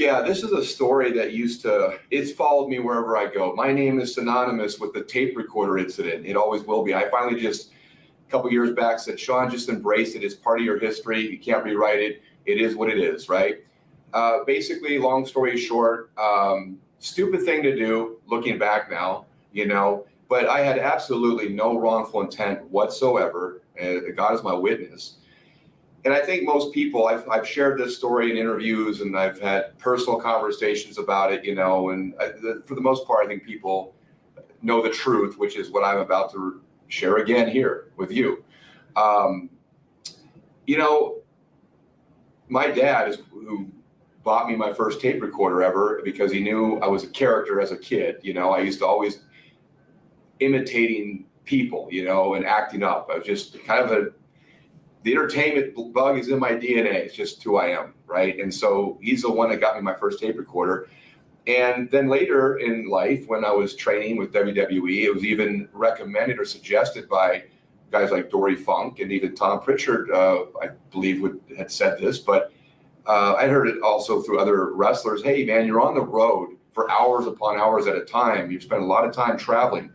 Yeah, this is a story that it's followed me wherever I go. My name is synonymous with the tape recorder incident. It always will be. I finally just, a couple years back, said, Shawn, just embrace it. It's part of your history. You can't rewrite it. It is what it is, right? Basically, long story short, stupid thing to do, looking back now, but I had absolutely no wrongful intent whatsoever. God is my witness. And I think most people, I've shared this story in interviews and I've had personal conversations about it, and for the most part, I think people know the truth, which is what I'm about to share again here with you. My dad is who bought me my first tape recorder ever because he knew I was a character as a kid. I used to always imitating people, and acting up. I was just kind of the entertainment bug is in my DNA. It's just who I am, right? And so he's the one that got me my first tape recorder. And then later in life, when I was training with WWE, it was even recommended or suggested by guys like Dory Funk and even Tom Pritchard, I believe had said this, but I heard it also through other wrestlers. Hey, man, you're on the road for hours upon hours at a time. You've spent a lot of time traveling.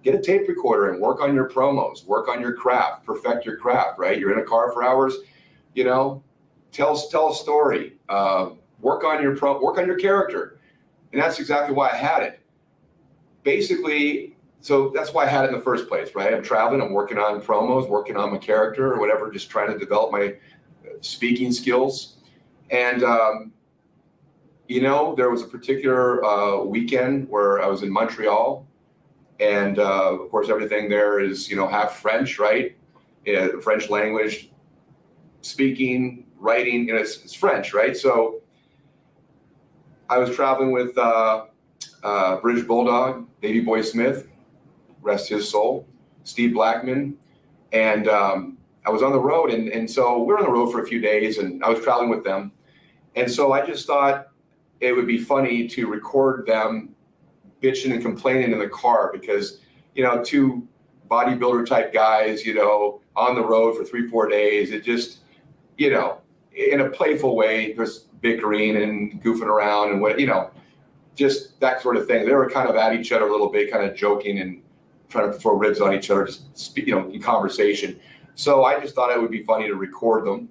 Get a tape recorder and work on your promos, work on your craft, perfect your craft, right? You're in a car for hours, tell a story, work on your character. And that's exactly why I had it. Basically, so that's why I had it in the first place, right? I'm traveling, I'm working on promos, working on my character or whatever, just trying to develop my speaking skills. And, there was a particular weekend where I was in Montreal. And of course, everything there is, half French, right? French language, speaking, writing, it's French, right? So I was traveling with British Bulldog, Davey Boy Smith, rest his soul, Steve Blackman. And I was on the road. And so we were on the road for a few days and I was traveling with them. And so I just thought it would be funny to record them bitching and complaining in the car because, two bodybuilder type guys, on the road for 3-4 days, it just, in a playful way, just bickering and goofing around and what, just that sort of thing. They were kind of at each other a little bit, kind of joking and trying to throw ribs on each other, just speak, in conversation. So I just thought it would be funny to record them.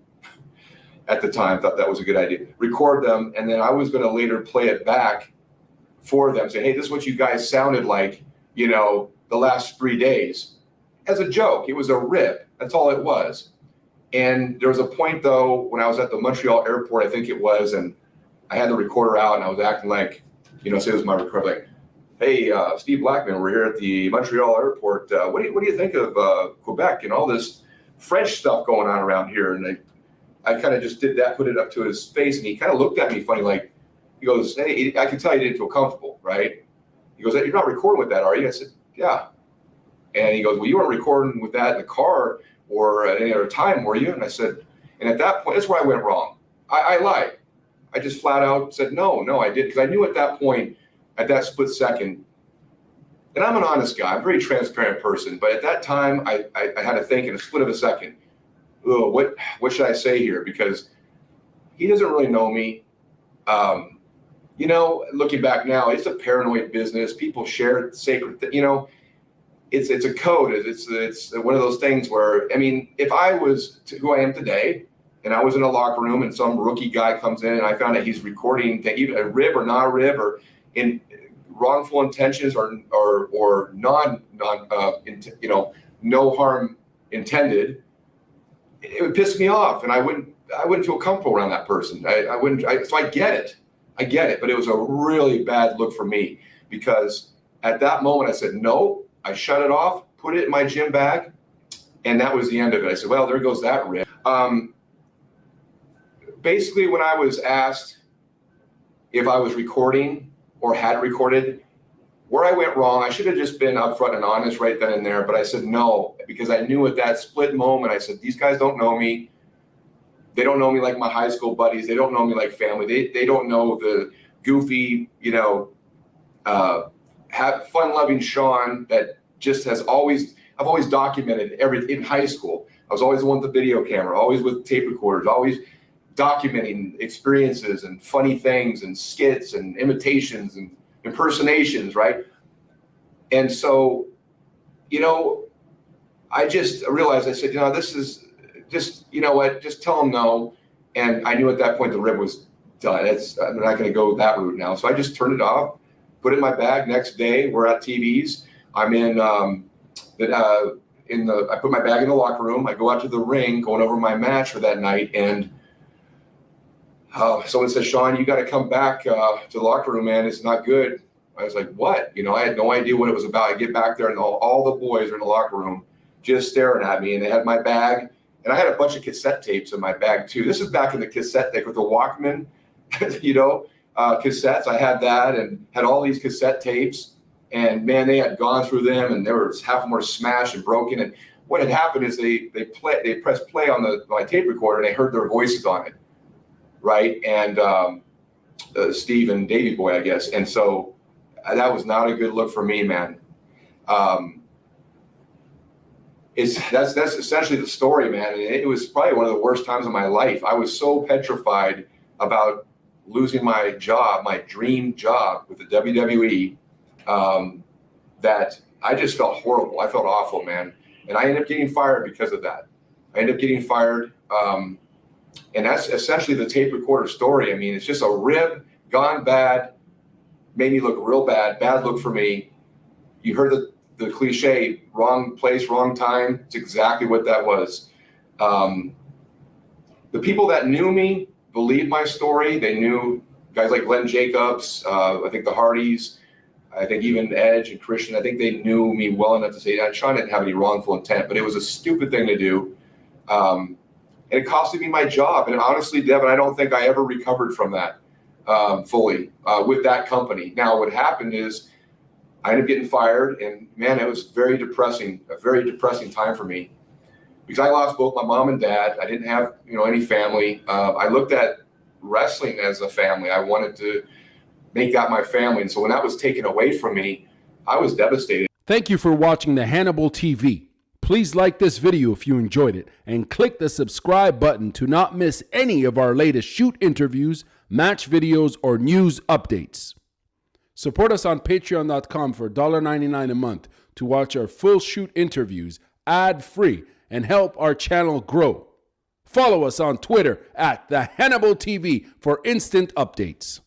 At the time, thought that was a good idea. Record them, and then I was going to later play it back for them, say, hey, this is what you guys sounded like, the last 3 days. As a joke, it was a rip. That's all it was. And there was a point, though, when I was at the Montreal airport, I think it was, and I had the recorder out, and I was acting like, say it was my recorder, like, hey, Steve Blackman, we're here at the Montreal airport. What do you think of Quebec and all this French stuff going on around here? And I kind of just did that, put it up to his face, and he kind of looked at me funny, like, he goes, hey, I can tell you didn't feel comfortable, right? He goes, hey, you're not recording with that, are you? I said, yeah. And he goes, well, you weren't recording with that in the car or at any other time, were you? And I said, and at that point, that's where I went wrong. I lied. I just flat out said, no, I didn't. Because I knew at that point, at that split second, and I'm an honest guy, I'm a very transparent person, but at that time, I had to think in a split of a second, oh, what should I say here? Because he doesn't really know me. Looking back now, it's a paranoid business. People share sacred, it's a code. It's one of those things where, if I was who I am today and I was in a locker room and some rookie guy comes in and I found that he's recording even a rib or not a rib or in wrongful intentions or no harm intended, it would piss me off and I wouldn't feel comfortable around that person. So I get it, but it was a really bad look for me because at that moment I said, no, I shut it off, put it in my gym bag, and that was the end of it. I said, well, there goes that rip. Basically, when I was asked if I was recording or had recorded, where I went wrong, I should have just been upfront and honest right then and there, but I said no, because I knew at that split moment, I said, these guys don't know me. They don't know me like my high school buddies. They don't know me like family. They don't know the goofy, have fun-loving Shawn that just I've always documented everything in high school. I was always the one with the video camera, always with tape recorders, always, documenting experiences and funny things and skits and imitations and impersonations, right? And so, I just realized, I said, this is just, you know what, just tell them no. And I knew at that point the rib was done. I'm not going to go that route now. So I just turned it off, put it in my bag. Next day, we're at TV's. I'm I put my bag in the locker room. I go out to the ring, going over my match for that night, and someone says, "Shawn, you got to come back to the locker room, man. It's not good." I was like, "What?" I had no idea what it was about. I get back there, and all the boys are in the locker room, just staring at me, and they had my bag, and I had a bunch of cassette tapes in my bag too. This is back in the cassette deck with the Walkman, cassettes. I had that and had all these cassette tapes. And man, they had gone through them, and half of them were smashed and broken. And what had happened is they pressed play on my tape recorder, and they heard their voices on it, right? And Steve and Davey Boy, I guess. And so that was not a good look for me, man. That's essentially the story, man. And it was probably one of the worst times of my life. I was so petrified about losing my job, my dream job with the WWE. That I just felt horrible. I felt awful, man. And I ended up getting fired because of that. I ended up getting fired. And that's essentially the tape recorder story. I mean, it's just a rib gone bad, made me look real bad look for me. You heard the cliche, wrong place, wrong time. It's exactly what that was. The people that knew me believed my story. They knew guys like Glenn Jacobs, I think the Hardys, I think even Edge and Christian, I think they knew me well enough to say that Shawn didn't have any wrongful intent, but it was a stupid thing to do. And it costed me my job. And honestly, Devin, I don't think I ever recovered from that fully with that company. Now, what happened is I ended up getting fired, and man, it was very depressing, a very depressing time for me because I lost both my mom and dad. I didn't have, any family. I looked at wrestling as a family. I wanted to make that my family. And so when that was taken away from me, I was devastated. Thank you for watching the Hannibal TV. Please like this video if you enjoyed it and click the subscribe button to not miss any of our latest shoot interviews, match videos, or news updates. Support us on patreon.com for $1.99 a month to watch our full shoot interviews ad-free and help our channel grow. Follow us on Twitter at the Hannibal TV for instant updates.